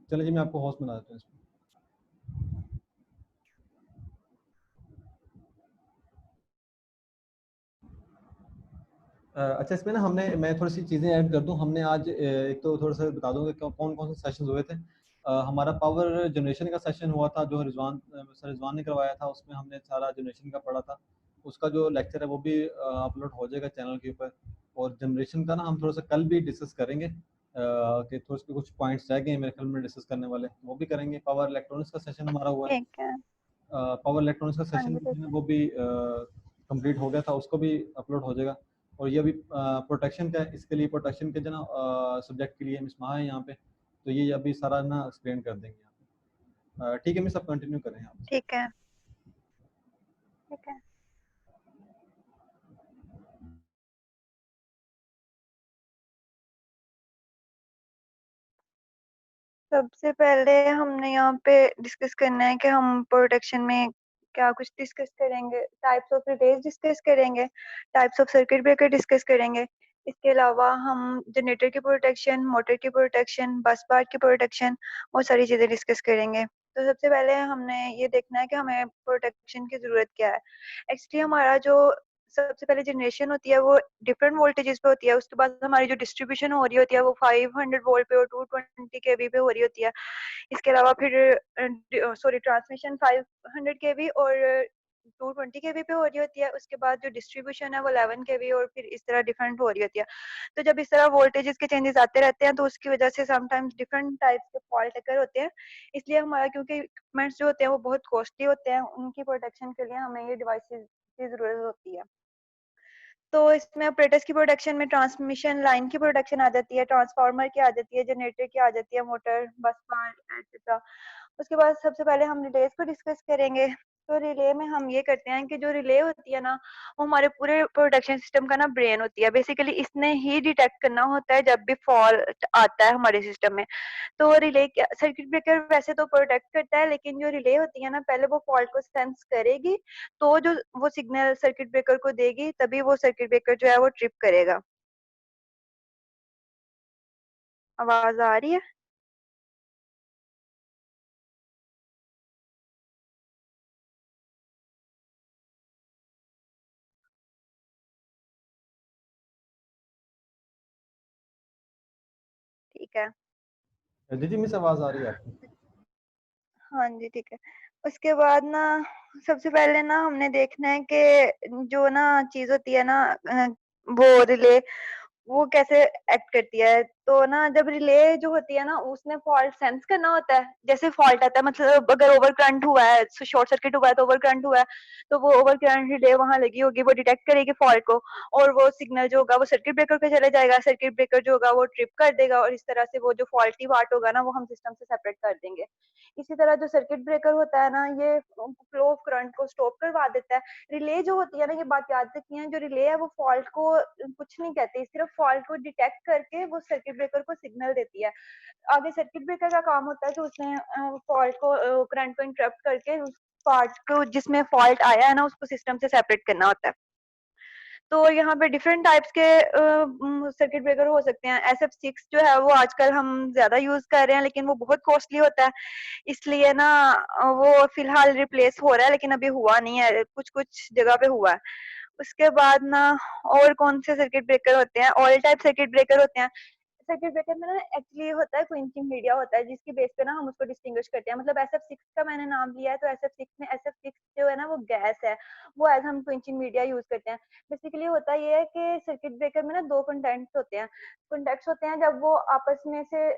चलिए जी, मैं आपको होस्ट बना देता हूँ इसमें। अच्छा, इसमें ना मैं थोड़ी सी चीज़ें ऐड कर दूं। हमने आज एक तो थोड़ा सा बता दूं कि कौन कौन से सेशंस हुए थे। हमारा पावर जनरेशन का सेशन हुआ था जो सर रिजवान ने करवाया था। उसमें हमने सारा जनरेशन का पढ़ा था। उसका जो लेक्चर है वो भी अपलोड हो जाएगा चैनल के ऊपर। और जनरेशन का ना हम थोड़ा सा कल भी डिस्कस करेंगे कि थोड़े से कुछ पॉइंट्स रह गए हैं मेरे ख्याल में डिस्कस करने वाले, वो भी करेंगे। पावर इलेक्ट्रॉनिक्स का सेशन हमारा हुआ है। ठीक है। पावर इलेक्ट्रॉनिक्स का हाँ सेशन जी, ठीक है। वो भी कंप्लीट हो गया था, उसको भी अपलोड हो जाएगा। और ये भी प्रोटेक्शन का है, इसके लिए प्रोटेक्शन के जो ना सब्जेक्ट के लिए मिस माहा है यहाँ पे, तो ये अभी सारा ना एक्सप्लेन कर देंगे यहाँ पे। ठीक है मिस, आप कंटिन्यू करें आप। ठीक है। ठीक है। सबसे पहले हमने यहाँ पे डिस्कस करना है कि हम प्रोटेक्शन में क्या कुछ डिस्कस करेंगे। टाइप्स ऑफ रिलेज डिस्कस करेंगे, types of circuit breaker discuss करेंगे। इसके अलावा हम जनरेटर की प्रोटेक्शन, मोटर की प्रोटेक्शन, बस बार की प्रोटेक्शन और सारी चीज़ें डिस्कस करेंगे। तो सबसे पहले हमने ये देखना है कि हमें प्रोटेक्शन की ज़रूरत क्या है। एक्चुअली हमारा जो सबसे पहले जनरेशन होती है वो डिफरेंट वोल्टेजेस पे होती है। उसके बाद हमारी जो डिस्ट्रीब्यूशन हो रही होती है वो 500 वोल्ट पे और 220 केवी पे हो रही होती है। इसके अलावा फिर ट्रांसमिशन 500 केवी और 220 केवी पे हो रही होती है। उसके बाद जो डिस्ट्रीब्यूशन है वो 11 केवी और फिर इस तरह डिफरेंट हो रही होती है। तो जब इस तरह वोल्टेजेस के चेंजेस आते रहते हैं तो उसकी वजह से समटाइम्स डिफरेंट टाइप्स के फॉल्ट अकर होते हैं। इसलिए हमारा क्योंकि इक्विपमेंट्स जो होते हैं वो बहुत कॉस्टली होते हैं, उनकी प्रोटेक्शन के लिए हमें ये डिवाइसेस की जरूरत होती है। तो इसमें ऑपरेटर्स की प्रोडक्शन में ट्रांसमिशन लाइन की प्रोडक्शन आ जाती है, ट्रांसफार्मर की आ जाती है, जनरेटर की आ जाती है, मोटर, बस बार एक्सेट्रा। उसके बाद सबसे पहले हम रिलेज को डिस्कस करेंगे। तो रिले में हम ये करते हैं कि जो रिले होती है ना वो हमारे पूरे प्रोडक्शन सिस्टम का ना ब्रेन होती है। बेसिकली इसने ही डिटेक्ट करना होता है जब भी फॉल्ट आता है हमारे सिस्टम में। तो रिले सर्किट ब्रेकर वैसे तो प्रोटेक्ट करता है, लेकिन जो रिले होती है ना पहले वो फॉल्ट को सेंस करेगी, तो जो वो सिग्नल सर्किट ब्रेकर को देगी तभी वो सर्किट ब्रेकर जो है वो ट्रिप करेगा। आवाज आ रही है? ठीक है। जी जी मिस, आवाज़ आ रही है आपकी। हाँ जी, ठीक है। उसके बाद ना सबसे पहले ना हमने देखना है कि जो ना चीज होती है ना वो रिले वो कैसे एक्ट करती है। तो ना जब रिले जो होती है ना उसने फॉल्ट सेंस करना होता है। जैसे फॉल्ट आता है, मतलब अगर ओवर करंट हुआ है, शॉर्ट सर्किट हुआ है तो ओवर करंट हुआ है, तो वो ओवर करंट रिले वहां लगी होगी, वो डिटेक्ट करेगी फॉल्ट को और वो सिग्नल जो होगा वो सर्किट ब्रेकर पे चले जाएगा। सर्किट ब्रेकर जो होगा वो ट्रिप कर देगा और इस तरह से वो जो फॉल्टी पार्ट होगा ना वो हम सिस्टम से सेपरेट कर देंगे। इसी तरह जो सर्किट ब्रेकर होता है ना ये फ्लो ऑफ करंट को स्टॉप करवा देता है। रिले जो होती है ना, ये बात याद रखिए, जो रिले है वो फॉल्ट को कुछ नहीं कहती, सिर्फ फॉल्ट को डिटेक्ट करके वो सर्किट ब्रेकर को सिग्नल देती है। आगे सर्किट ब्रेकर का काम होता है कि उसने फॉल्ट को करंट को इंटरप्ट करके उस पार्ट को जिसमें फॉल्ट आया है ना उसको सिस्टम से सेपरेट करना होता है। तो यहाँ पे डिफरेंट टाइप्स के सर्किट ब्रेकर हो सकते हैं। SF6 जो है वो आजकल हम ज्यादा यूज कर रहे हैं, लेकिन वो बहुत कॉस्टली होता है, इसलिए ना वो फिलहाल रिप्लेस हो रहा है, लेकिन अभी हुआ नहीं है, कुछ कुछ जगह पे हुआ है। उसके बाद ना और कौन से सर्किट ब्रेकर होते हैं, ऑयल टाइप सर्किट ब्रेकर होते हैं। सर्किट ब्रेकर में ना एक्चुअली होता है क्विंचिंग मीडिया होता है, जिसकी बेस पे ना हम उसको डिस्टिंग्विश करते हैं। मतलब SF6 का मैंने नाम लिया है तो SF6 में SF6 जो है ना वो गैस है, वो एज हम क्विंचिंग मीडिया यूज करते हैं। बेसिकली होता ये है कि सर्किट ब्रेकर में ना दो कंटेंट्स होते हैं। कंटेंट्स होते हैं जब वो आपस में से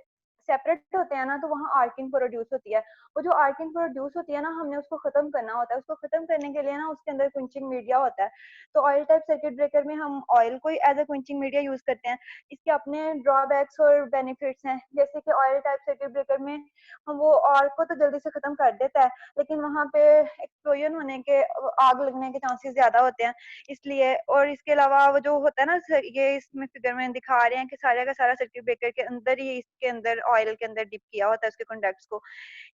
सेपरेट होते हैं ना तो वहाँ आर्किंग प्रोड्यूस होती है। वो जो आर्किंग प्रोड्यूस होती है ना हमने उसको खत्म करना होता है। उसको खत्म करने के लिए ना उसके अंदर क्विंचिंग मीडिया होता है। तो ऑयल टाइप सर्किट ब्रेकर में हम ऑयल को as a quenching media use करते हैं। इसके अपने ड्रॉबैक्स और बेनिफिट्स हैं, जैसे कि ऑयल टाइप सर्किट ब्रेकर में हम वो आग को तो जल्दी से खत्म कर देता है, लेकिन वहां पे एक्सप्लोजन होने के, आग लगने के चांसेस ज्यादा होते हैं इसलिए। और इसके अलावा वो जो होता है ना ये इसमें फिगर में दिखा रहे हैं कि सारा का सारा सर्किट ब्रेकर के अंदर ही इसके अंदर ऑयल के अंदर डिप किया होता है उसके कॉन्टैक्ट्स को।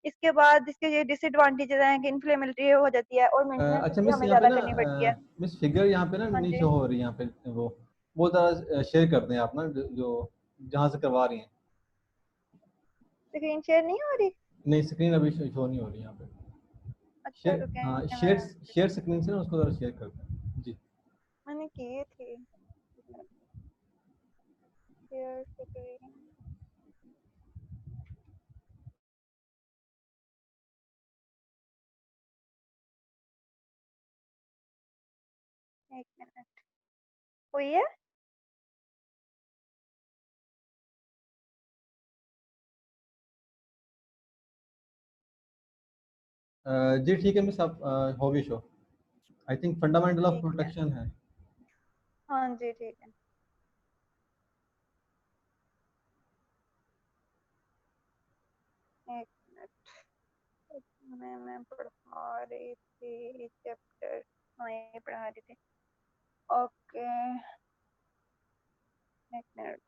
इसके बाद इसके ये डिसएडवांटेजेस हैं कि इन्फ्लेमेबिलिटी हो जाती है और मेंटेनेंस अच्छा इसकी मिस, हमें यहाँ पे ज्यादा ना करनी पड़ती है। मिस फिगर यहाँ पे ना हाँ नहीं जी। शो हो रही, यहाँ पे वो ज़रा शेयर कर दें आप ना, जो जहाँ से करवा रही हैं। स्क्रीन शेयर नहीं हो रही? नहीं, स्क्रीन अभी शो नहीं हो रही यहाँ पे। अच्छा शेयर, रुके, हाँ, मैं शेयर स्क्रीन से ना उसको ज़रा शेयर करते हैं जी। मैंने किए थे शेयर स्क्रीन। एक मिनट, हुई है? जी ठीक है मिस, आप हो गई show. I think fundamental of ठीक है, प्रोटेक्शन है। हाँ जी ठीक है। एक मिनट, इसमें मैं पढ़ा रही थी चैप्टर, हाँ ये पढ़ा रही थी। ओके, एक मिनट।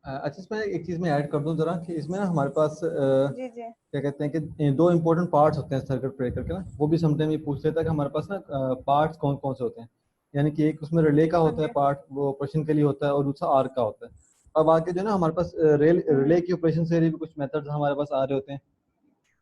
अच्छा, इसमें एक चीज़ मैं ऐड कर दूं ज़रा कि इसमें ना हमारे पास जी जी। क्या कहते हैं कि दो इंपॉर्टेंट पार्ट्स होते हैं सर्किट ब्रेकर के ना, वो भी समटाइम ये पूछ लेता है कि हमारे पास ना पार्ट्स कौन कौन से होते हैं। यानी कि एक उसमें रिले का हाँ होता है जी। पार्ट, वो ऑपरेशन के लिए होता है, और दूसरा आर्क का होता है। अब आगे जो है ना हमारे पास रिले की ऑपरेशन से भी कुछ मेथड्स हमारे पास आ रहे होते हैं,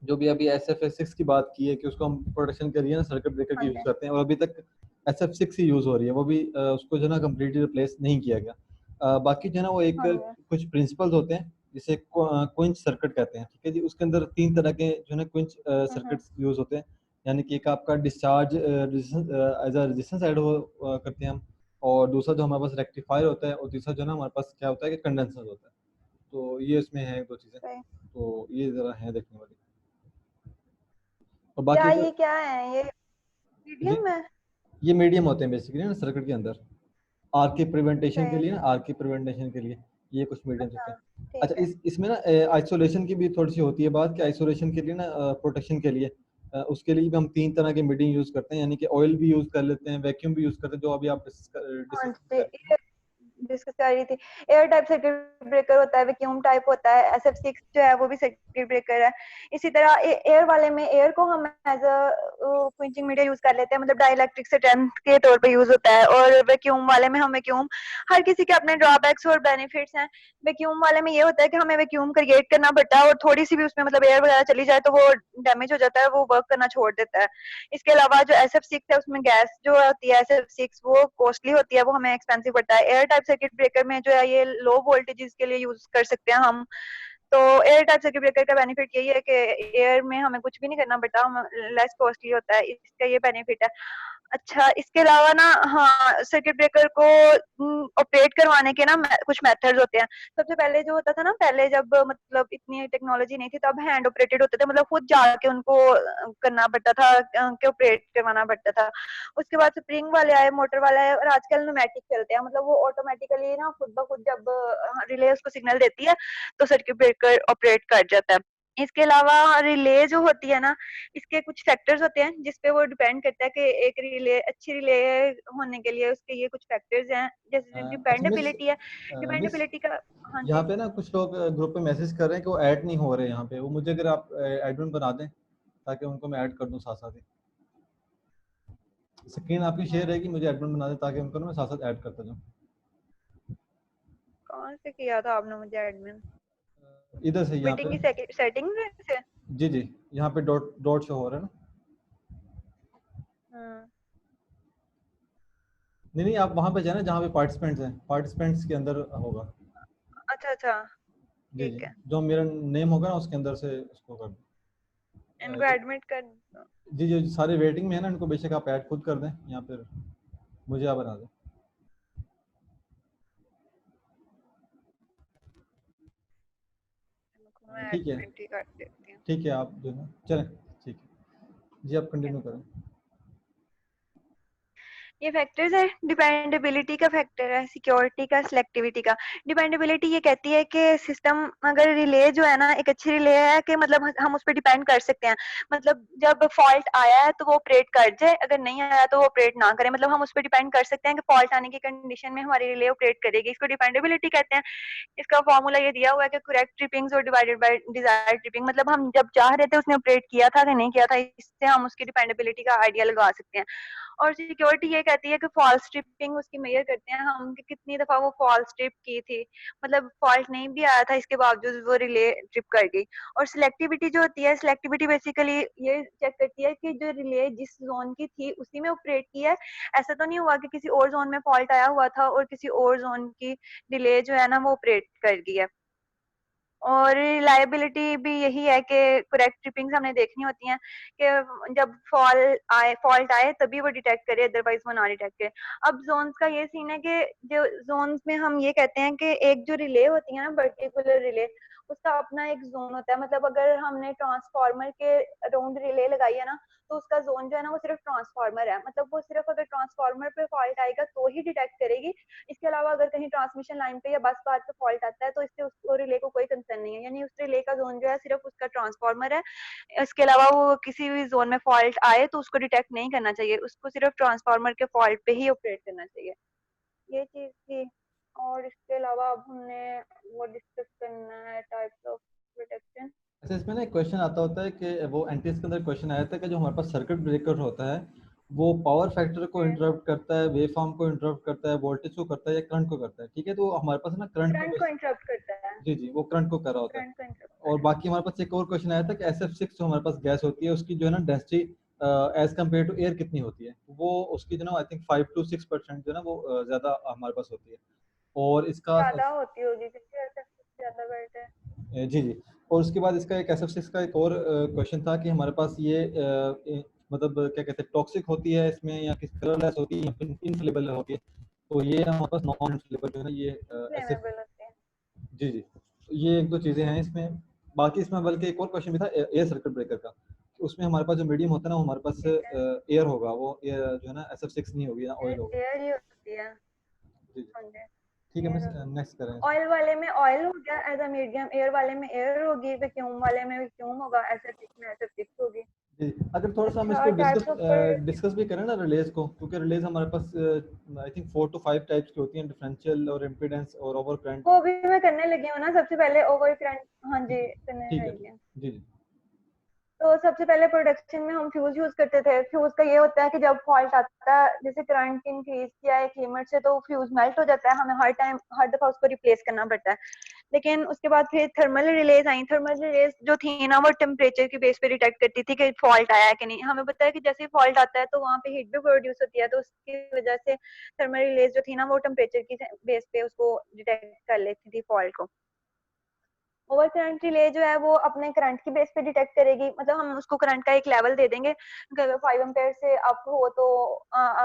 जो भी अभी एस एफ एस सिक्स की बात की है कि उसको हम प्रोटेक्शन के लिए ना सर्किट ब्रेकर हाँ की यूज़ जी। करते हैं, और अभी तक एस एफ सिक्स ही यूज़ हो रही है, वो भी उसको जो है ना कम्प्लीटली रिप्लेस नहीं किया गया। बाकी जो है ना वो एक हाँ जी। कुछ प्रिंसिपल्स होते हैं जिसे क्विंच सर्किट कहते हैं, ठीक है जी। उसके अंदर तीन तरह के जो है ना क्विंच हम्म। सर्किट्स यूज़ होते हैं। यानी कि एक आपका discharge as a resistance add हो करते हैं हम, और दूसरा जो हमारे पास रेक्टिफायर होता है, और तीसरा जो है ना हमारे पास क्या होता है कि कंडेंसर होता है। तो ये इसमें है दो चीज़ें, सही। तो ये ज़रा है देखने वाली। और क्या बाकी जो ये क्या है ये, जी, मीडियम है? ये मीडियम होते हैं बेसिकली ना सर्किट के अंदर, आर के प्रिवेंटेशन के सही। लिए ना, आर के प्रिवेंटेशन के लिए ये कुछ मीडियम्स होते अच्छा हैं। ठीक अच्छा, है। इसमें ना आइसोलेशन की भी थोड़ी सी होती है बात, कि आइसोलेशन के लिए ना प्रोटेक्शन के लिए उसके लिए भी हम तीन तरह के मीडियम यूज़ करते हैं। यानी कि ऑयल भी यूज़ कर लेते हैं, वैक्यूम भी यूज़ करते हैं, जो अभी आप हाँ डिस्कस जी, कर रहे थे। ये डिस्कस कर रही थी। एयर टाइप सर्किट ब्रेकर होता है, वैक्यूम टाइप होता है, SF6 जो है वो भी सर्किट ब्रेकर है। इसी तरह एयर वाले में एयर को हम as a quenching media use कर लेते हैं, मतलब डाइलेक्ट्रिक स्ट्रेंथ के तौर पे यूज होता है। और वैक्यूम वाले में हम वैक्यूम, हर किसी के अपने ड्रॉबैक्स और बेनिफिट्स हैं। वैक्यूम वाले में ये होता है कि हमें वैक्यूम क्रिएट करना पड़ता है, और थोड़ी सी भी उसमें मतलब एयर वगैरह चली जाए तो वो डैमेज हो जाता है, वो वर्क करना छोड़ देता है। इसके अलावा जो SF6 है उसमें गैस जो होती है SF6 वो कॉस्टली होती है, वो हमें एक्सपेंसिव पड़ता है। एयर टाइप सर्किट ब्रेकर में जो है ये लो वोल्टेजेस के लिए यूज कर सकते हैं हम। तो एयर टाइप सर्किट ब्रेकर का बेनिफिट यही है कि एयर में हमें कुछ भी नहीं करना पड़ता, हम लेस कॉस्टली होता है, इसका ये बेनिफिट है। अच्छा, इसके अलावा ना, हाँ, सर्किट ब्रेकर को ऑपरेट करवाने के ना कुछ मेथड्स होते हैं। सबसे पहले जो होता था ना, पहले जब मतलब इतनी टेक्नोलॉजी नहीं थी, तब हैंड ऑपरेटेड होते थे, मतलब खुद जाके उनको करना पड़ता था, कि ऑपरेट करवाना पड़ता था। उसके बाद स्प्रिंग वाले आए, मोटर वाले आए, और आजकल न्यूमेटिक चलते हैं, मतलब वो ऑटोमेटिकली ना खुद ब खुद जब रिले उसको सिग्नल देती है तो सर्किट ब्रेकर ऑपरेट कर जाता है। इसके अलावा रिले जो होती है ना, इसके कुछ फैक्टर्स होते हैं जिसपे वो डिपेंड करता है कि एक रिले अच्छी रिले होने के लिए उसके ये कुछ फैक्टर्स हैं, जैसे अच्छा मिस, डिपेंडेबिलिटी है। मिस डिपेंडेबिलिटी का, हाँ यहाँ जी। पे ना कुछ लोग ग्रुप पे मैसेज कर रहे हैं कि वो ऐड नहीं हो रहे यहाँ पे, वो मुझे अगर आप एडमिन बना दें ताकि उनको मैं ऐड कर दूँ साथ साथ ही। स्क्रीन आपकी शेयर रहेगी, मुझे एडमिन बना दें ताकि उनको ना मैं साथ साथ ऐड करता जाऊँ। कौन से किया था आपने मुझे एडमिन? इधर से यहाँ मीटिंग पे, की सेटिंग से? जी जी, यहाँ पे डॉट डॉट शो हो रहा है ना। हम्म। नहीं नहीं, आप वहाँ पे जाए ना जहाँ पे पार्टिसिपेंट्स हैं, पार्टिसिपेंट्स के अंदर होगा। अच्छा अच्छा, जी जी, ठीक है। जो मेरा नेम होगा ना उसके अंदर से उसको कर इनको दो। एडमिट कर दो। जी जी, सारे वेटिंग में है ना, इनको बेशक आप ऐड खुद कर दें या फिर मुझे आप बना दें। इनको मैं ठीक है, एडमिट ही कर देती हूँ। ठीक है, आप जो है चलें, ठीक है जी, आप ठीक है। कंटिन्यू करें। ये फैक्टर्स है, डिपेंडेबिलिटी का फैक्टर है, सिक्योरिटी का, सिलेक्टिविटी का। डिपेंडेबिलिटी ये कहती है कि सिस्टम, अगर रिले जो है ना एक अच्छी रिले है, कि मतलब हम उस पर डिपेंड कर सकते हैं, मतलब जब फॉल्ट आया है तो वो ऑपरेट कर जाए, अगर नहीं आया तो वो ऑपरेट ना करे, मतलब हम उस पर डिपेंड कर सकते हैं कि फॉल्ट आने की कंडीशन में हमारी रिले ऑपरेट करेगी, इसको डिपेंडेबिलिटी कहते हैं। इसका फॉर्मूला ये दिया हुआ है कि करेक्ट ट्रिपिंग्स और डिवाइडेड बाय डिजायर्ड ट्रिपिंग, मतलब हम जब चाह रहे थे उसने ऑपरेट किया था कि नहीं किया था, इससे हम उसकी डिपेंडेबिलिटी का आइडिया लगा सकते हैं। और सिक्योरिटी ये कहती है कि फॉल्स ट्रिपिंग उसकी मेजर करते हैं हम कि कितनी दफा वो फॉल्स ट्रिप की थी, मतलब फॉल्ट नहीं भी आया था इसके बावजूद वो रिले ट्रिप कर गई। और सिलेक्टिविटी जो होती है, सिलेक्टिविटी बेसिकली ये चेक करती है कि जो रिले जिस जोन की थी उसी में ऑपरेट की है। ऐसा तो नहीं हुआ कि किसी और जोन में फॉल्ट आया हुआ था और किसी और जोन की रिले जो है ना वो ऑपरेट कर गई है। और रिलायबिलिटी भी यही है कि करेक्ट ट्रिपिंग्स हमने देखनी होती हैं कि जब फॉल्ट आए तभी वो डिटेक्ट करे, अदरवाइज वो ना डिटेक्ट करे। अब जोन्स का ये सीन है कि जो जोन्स में हम ये कहते हैं कि एक जो रिले होती है ना, पर्टिकुलर रिले, उसका अपना एक जोन होता है। मतलब अगर हमने ट्रांसफार्मर के अराउंड रिले लगाई है ना, तो उसका जोन जो है ना वो सिर्फ ट्रांसफार्मर है। मतलब वो सिर्फ अगर ट्रांसफार्मर पे फॉल्ट आएगा तो ही डिटेक्ट करेगी। इसके अलावा अगर कहीं ट्रांसमिशन लाइन पे या बस बार पे फॉल्ट आता है तो इससे उसको रिले को कोई कंसर्न नहीं है, यानी उस रिले का जोन जो है सिर्फ उसका ट्रांसफार्मर है। इसके अलावा वो किसी भी जोन में फॉल्ट आए तो उसको डिटेक्ट नहीं करना चाहिए, उसको सिर्फ ट्रांसफार्मर के फॉल्ट पे ही ऑपरेट करना चाहिए। ये चीज थी। और इसके अलावा अब हमने वो डिस्कस करना है टाइप्स ऑफ प्रोटेक्शन। अच्छा, इसमें ना एक क्वेश्चन आता होता है कि वो एनटीएस के अंदर क्वेश्चन आया था कि जो हमारे पास सर्किट ब्रेकर होता है वो पावर फैक्टर को इंटरप्ट करता है, वेव फॉर्म को इंटरप्ट करता है, वोल्टेज को करता है या करंट को करता है। ठीक है, तो हमारे पास है ना करंट को करंट को इंटरप्ट करता है। जी जी, वो करंट को कर रहा होता है। करंट को इंटरप्ट और करता है। बाकी हमारे पास एक और क्वेश्चन आया था कि SF6 जो हमारे पास गैस होती है उसकी जो है ना density as compare to air कितनी होती है। वो उसकी जो ना आई थिंक 5 to 6% जो है ना वो ज़्यादा हमारे पास होती है। और इसका ज्यादा होती होगी क्योंकि ऐसा ज्यादा बेल्ट है। जी जी। और उसके बाद इसका एक SF6 का एक और क्वेश्चन था कि हमारे पास ये मतलब क्या कहते हैं, टॉक्सिक होती है इसमें या किस कलरलेस होती है या फिर इनफ्लेमेबल होती है। तो ये हमारे पास नॉन इनफ्लेमेबल जो है ना ये SF फ्लेमेबल होते हैं। जी जी। तो ये एक दो चीज़ें हैं इसमें। बाकी इसमें बल्कि एक और क्वेश्चन भी था एयर सर्किट ब्रेकर का। उसमें हमारे पास जो मीडियम होता है ना वो हमारे पास ठीक है। एयर होगा, वो एयर जो है ना SF6 नहीं होगी ना, ऑयल होगा। एयर ही होती है। जी जी। हाँ जी। ठीक है, एयर मैं होती नेक्स्ट करें है। इसमें। ऑयल वाले में ऑयल हो गया एज अ मीडियम, एयर वाले में एयर होगी, वैक्यूम वाले में वैक्यूम होगा, ऐसे फिक्स में ऐसे फिक्स होगी। जी, अगर थोड़ा-सा हम अच्छा, इसको टाइप्स ऑफ डिस्कस भी करें ना रिलेज़ को, क्योंकि रिलेज़ हमारे पास आई थिंक 4 to 5 टाइप्स की होती हैं, डिफरेंशियल और इम्पीडेंस और ओवर करंट। वो भी मैं करने लगी हूँ ना, सबसे पहले ओवर करंट। हाँ जी, करने ठीक है, लगी ठीक। हूँ। जी, जी। तो सबसे पहले प्रोडक्शन में हम फ्यूज यूज करते थे। फ्यूज का ये होता है कि जब फॉल्ट आता है, जैसे करंट इंक्रीज किया एक लिमिट से, तो फ्यूज मेल्ट हो जाता है, हमें हर टाइम हर दफा उसको रिप्लेस करना पड़ता है। लेकिन उसके बाद फिर थर्मल रिलेज आई। थर्मल रिलेज जो थी ना वो टेम्परेचर की बेस पे डिटेक्ट करती थी कि फॉल्ट आया है कि नहीं। हमें पता है कि जैसे फॉल्ट आता है तो वहाँ पे हीट भी प्रोड्यूस होती है, तो उसकी वजह से थर्मल रिलेज जो थी ना वो टेम्परेचर की बेस पे उसको डिटेक्ट कर लेती थी फॉल्ट को। ओवर करंट रिले जो है वो अपने करंट की बेस पे डिटेक्ट करेगी। मतलब हम उसको करंट का एक लेवल दे देंगे कि अगर 5 एम्पेयर से अप हो तो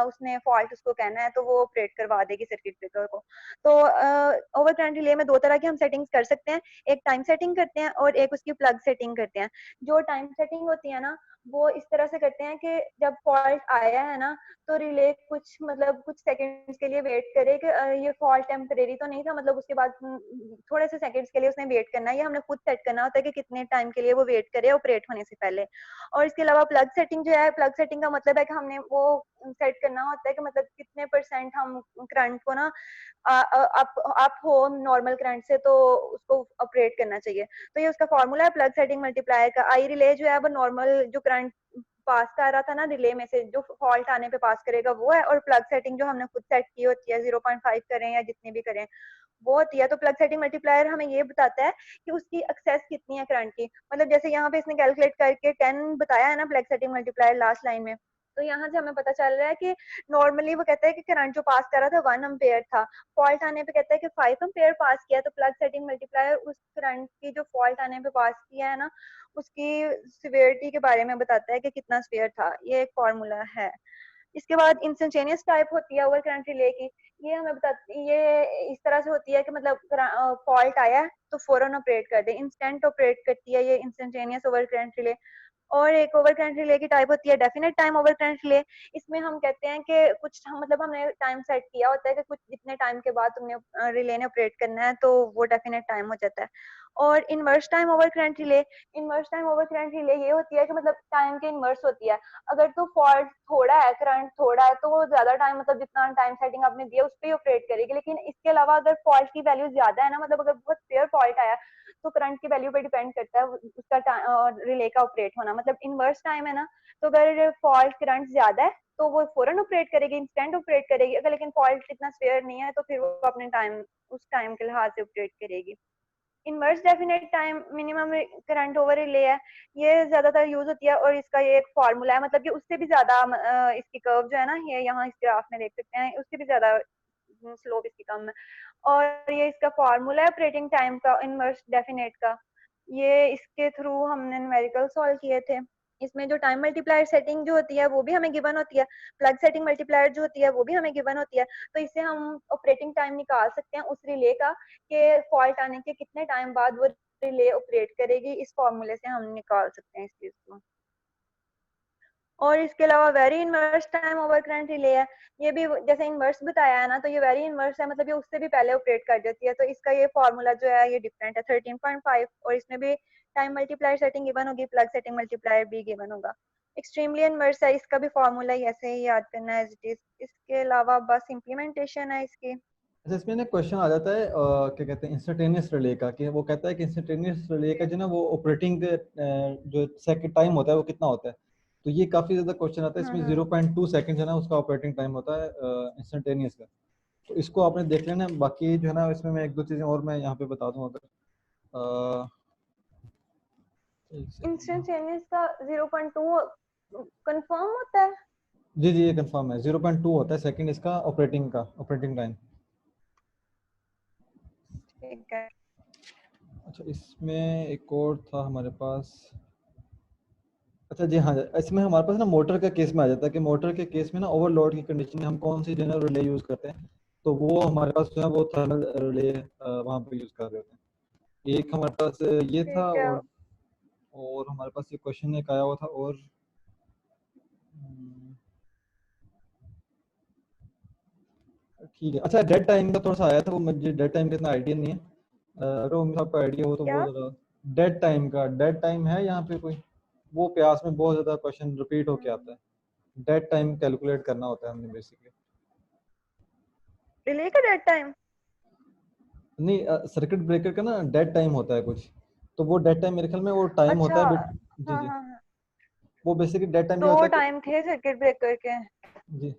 उसने फॉल्ट उसको कहना है तो वो ऑपरेट करवा देगी सर्किट ब्रेकर को। तो ओवर करंट रिले में दो तरह की हम सेटिंग्स कर सकते हैं। एक टाइम सेटिंग करते हैं और एक उसकी प्लग सेटिंग करते हैं। जो टाइम सेटिंग होती है ना वो इस तरह से करते हैं कि जब फॉल्ट आया है ना तो रिले कुछ मतलब कुछ सेकंड्स के लिए वेट करे कि ये फॉल्ट टेम्परेरी तो नहीं था, मतलब उसके बाद थोड़े से सेकंड्स के लिए उसने वेट करना है। ये हमने खुद सेट करना होता है कि कितने टाइम के लिए वो वेट करे ऑपरेट होने से पहले। और इसके अलावा प्लग सेटिंग जो है, प्लग सेटिंग का मतलब है कि हमने वो सेट करना होता है कि मतलब कितने परसेंट हम करंट को ना अप हो नॉर्मल करंट से तो उसको ऑपरेट करना चाहिए। तो ये उसका फॉर्मूला है प्लग सेटिंग मल्टीप्लायर का। आई रिले जो है वो नॉर्मल जो करंट पास कर रहा था ना रिले में से, जो फॉल्ट आने पे पास करेगा वो है। और प्लग सेटिंग जो हमने खुद सेट की होती है 0.5 करें या जितने भी करें वो होती है। तो प्लग सेटिंग मल्टीप्लायर हमें ये बताता है कि उसकी एक्सेस कितनी है करंट की। मतलब जैसे यहाँ पे इसने कैलकुलेट करके 10 बताया है ना plug setting multiplier last line में, तो यहाँ से हमें पता चल रहा है कि नॉर्मली वो कहता है कि करंट जो पास कर रहा था 1 एम्पेयर था, फॉल्ट आने पे कहता है कि 5 एम्पेयर पास किया। तो प्लग सेटिंग मल्टीप्लायर उस करंट की जो फॉल्ट आने पे पास किया है ना उसकी सिवियरिटी के बारे में बताता है कि कितना स्फीयर था। ये एक फॉर्मूला है। इसके बाद इंस्टेंटेनियस टाइप होती है ओवर करंट रिले की। ये हमें बताती, ये इस तरह से होती है कि मतलब फॉल्ट आया है तो फौरन ऑपरेट कर दे, इंस्टेंट ऑपरेट करती है ये इंस्टेंटेनियस ओवर करंट रिले। और एक ओवर करंट रिले की टाइप होती है definite time over current relay. इसमें हम कहते हैं कि कुछ मतलब हमने टाइम सेट किया होता है कि कुछ जितने टाइम के बाद तुमने रिले ने ऑपरेट करना है तो वो डेफिनेट टाइम हो जाता है। और inverse time over current relay, inverse time over current relay ये होती है कि मतलब टाइम के इनवर्स होती है। अगर तो फॉल्ट थोड़ा है, करंट थोड़ा है, तो वो ज्यादा टाइम मतलब जितना टाइम सेटिंग आपने दिया उस पर ही ऑपरेट करेगी। लेकिन इसके अलावा अगर फॉल्ट की वैल्यू ज्यादा है ना, मतलब अगर बहुत फेयर फॉल्ट आया तो करंट की वैल्यू पे डिपेंड करता है उसका रिले का ऑपरेट होना। मतलब इनवर्स टाइम है ना, तो अगर फॉल्ट करंट ज्यादा है तो वो फौरन ऑपरेट करेगी, इंस्टेंट ऑपरेट करेगी। अगर लेकिन फॉल्ट इतना स्वेयर नहीं है तो फिर वो अपने टाइम, उस टाइम के लिहाज से ऑपरेट करेगी। Inverse definite time minimum current over relay है, ये ज्यादातर यूज होती है और इसका ये एक फार्मूला है, मतलब कि उससे भी ज्यादा इसकी कर्व जो है ना, ये यहाँ इस ग्राफ में देख सकते हैं, उससे भी ज्यादा स्लोप इसकी कम है। और ये इसका फार्मूला है ऑपरेटिंग टाइम का, इनवर्स डेफिनेट का। ये इसके थ्रू हमने न्यूमेरिकल सॉल्व किए थे। इसमें जो टाइम मल्टीप्लायर सेटिंग जो होती है वो भी हमें गिवन होती है, प्लग सेटिंग मल्टीप्लायर जो होती है वो भी हमें गिवन होती है। तो इससे हम ऑपरेटिंग टाइम निकाल सकते हैं उस रिले का, कि फॉल्ट आने के कितने टाइम बाद वो रिले ऑपरेट करेगी। इस फॉर्मूले से हम निकाल सकते हैं इस चीज को। और इसके अलावा very inverse time over current relay है, ये भी जैसे इनवर्स बताया है ना, तो ये वेरी इनवर्स है, मतलब ये उससे भी पहले ऑपरेट कर जाती है। तो इसका ये फॉर्मूला जो है ये डिफरेंट है 13.5, और इसमें भी टाइम मल्टीप्लायर सेटिंग गिवन होगी, प्लग सेटिंग मल्टीप्लायर भी गिवन होगा। एक्सट्रीमली इनवर्स है, इसका भी फॉर्मूला ही ऐसे ही याद करना है एज इट इज। इसके अलावा बस इम्प्लीमेंटेशन है इसकी। अच्छा, इसमें ना क्वेश्चन आ जाता है क्या कहते हैं इंस्टेंटेनियस रिले का, कि वो कहता है कि इंस्टेंटेनियस रिले का जो ना वो ऑपरेटिंग जो सेकंड टाइम होता है वो कितना होता है। तो ये काफी ज्यादा क्वेश्चन आता है, इसमें 0.2 सेकंड है ना उसका ऑपरेटिंग टाइम होता है इंस्टेंटेनियस का। तो इसको आपने देख लेना, बाकी जो है ना इसमें मैं एक दो चीजें और मैं यहाँ पे बता दूं अगर एक सेकंड। इंस्टेंटेनियस का 0.2 कंफर्म होता है? जी जी, ये कंफर्म है, 0.2 होता है सेकंड इसका ऑपरेटिंग टाइम। ठीक है। अच्छा, इसमें एक और था हमारे पास। अच्छा जी हाँ, इसमें हमारे पास ना मोटर का केस में आ जाता है कि मोटर के केस में ना ओवरलोड की कंडीशन में हम कौन सी जनरल रिले यूज करते हैं। तो वो हमारे पास जो है वो थर्मल रिले वहाँ पे यूज कर रहे होते हैं। एक हमारे पास ये था, ठीक है। और हमारे पास ये क्वेश्चन एक आया हुआ था, और ठीक है। अच्छा, डेड टाइम का थोड़ा सा आया था, वो मुझे डेड टाइम का इतना आइडिया नहीं है। अगर वो आपको आइडिया हो तो वो क्या? जरा। डेड टाइम है यहाँ पे कोई? वो प्यास में बहुत ज्यादा क्वेश्चन रिपीट होके आता है। डेड टाइम कैलकुलेट करना होता है हमने बेसिकली। रिले का डेड टाइम? नहीं, सर्किट ब्रेकर का ना डेड टाइम होता है कुछ। तो वो डेड टाइम मेरे ख्याल में वो टाइम अच्छा, होता है हाँ जी जी। हाँ हाँ। वो बेसिकली डेड टाइम ये दो होता है टाइम थे सर्किट ब्रेकर के। जी।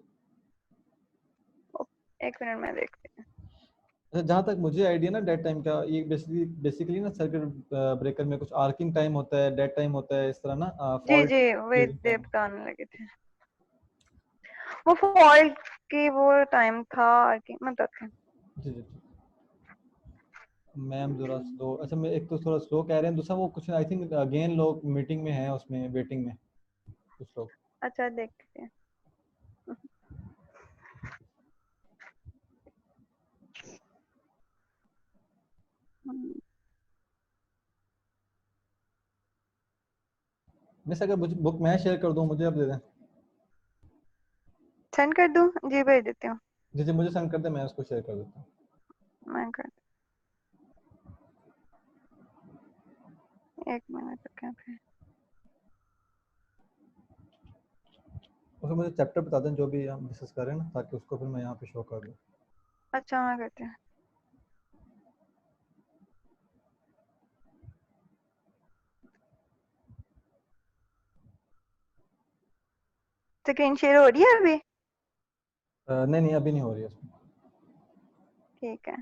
एक मिनट में देखती हूँ। अच्छा, जहाँ तक मुझे आइडिया ना डेड टाइम का, ये बेसिकली ना सर्किट ब्रेकर में कुछ आर्किंग टाइम होता है, डेड टाइम होता है, इस तरह ना जी फॉल्ट जी, वही क्लियरिंग दे टाइम। बताने लगे थे। वो फॉल्ट की वो टाइम था कि मतलब था। जी जी जी। मैम जरा स्लो, अच्छा मैं एक तो थोड़ा स्लो कह रहे हैं, दूसरा वो कुछ आई थिंक अगेन लोग मीटिंग में हैं, उसमें वेटिंग में कुछ लोग। अच्छा, देखते हैं। मिस अगर बुक मैं शेयर कर दूँ, मुझे आप दे दें। सेंड कर दूँ? जी भेज देती हूँ। जी जी, मुझे सेंड कर दें, मैं उसको शेयर कर देता हूँ। मैं कर, एक मिनट रुकें फिर। उसमें मुझे चैप्टर बता दें जो भी हम डिस्कस कर रहे हैं ना, ताकि उसको फिर मैं यहाँ पे शो कर दूँ। अच्छा, मैं करती हूँ। स्क्रीन शेयर हो रही है अभी? नहीं नहीं, अभी नहीं हो रही है उसमें। ठीक है।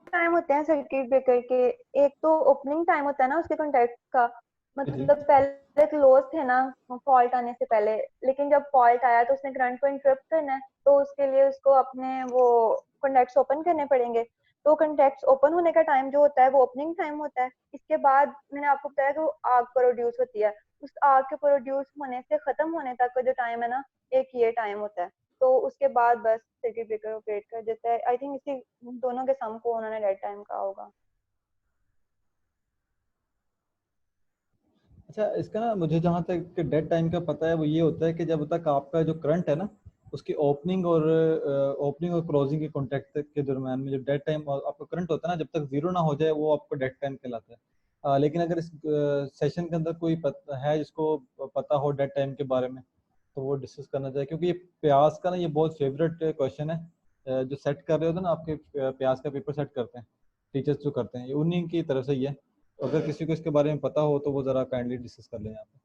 टाइम होते हैं सर्किट ब्रेकर के। एक तो ओपनिंग टाइम होता है ना उसके कॉन्टैक्ट का, जी जी मतलब पहले क्लोज थे ना फॉल्ट आने से पहले, लेकिन जब फॉल्ट आया तो उसने करंट को इंटरप्ट करना है, तो उसके लिए उसको अपने वो कॉन्टैक्ट्स ओपन करने पड़ेंगे। तो कॉन्टैक्ट्स ओपन होने का टाइम जो होता है वो ओपनिंग टाइम होता है। इसके बाद मैंने आपको बताया कि वो आग प्रोड्यूस होती है, उस आग के प्रोड्यूस होने से खत्म होने तक का जो टाइम है ना, एक ये टाइम होता है। तो उसके बाद बस सर्किट ब्रेकर ऑपरेट कर देता है। आई थिंक इसी दोनों के सम को उन्होंने डेड टाइम कहा होगा। अच्छा, इसका ना मुझे जहाँ तक डेड टाइम का पता है वो ये होता है कि जब तक आपका जो करंट है ना उसकी ओपनिंग और क्लोजिंग के कॉन्टेक्ट के दरम्यान में जो डेड टाइम आपका करंट होता है ना, जब तक जीरो ना हो जाए वो आपको डेड टाइम कहलाता है। लेकिन अगर इस सेशन के अंदर कोई है जिसको पता हो डेड टाइम के बारे में, तो वो डिस्कस करना चाहिए, क्योंकि ये प्यास का ना ये बहुत फेवरेट क्वेश्चन है। जो सेट कर रहे होते हैं ना आपके प्यास का पेपर सेट करते हैं टीचर्स जो करते हैं, ये उन्हीं की तरफ से ही है। तो अगर किसी को इसके बारे में पता हो तो वो ज़रा काइंडली डिस्कस कर लें यहाँ पे।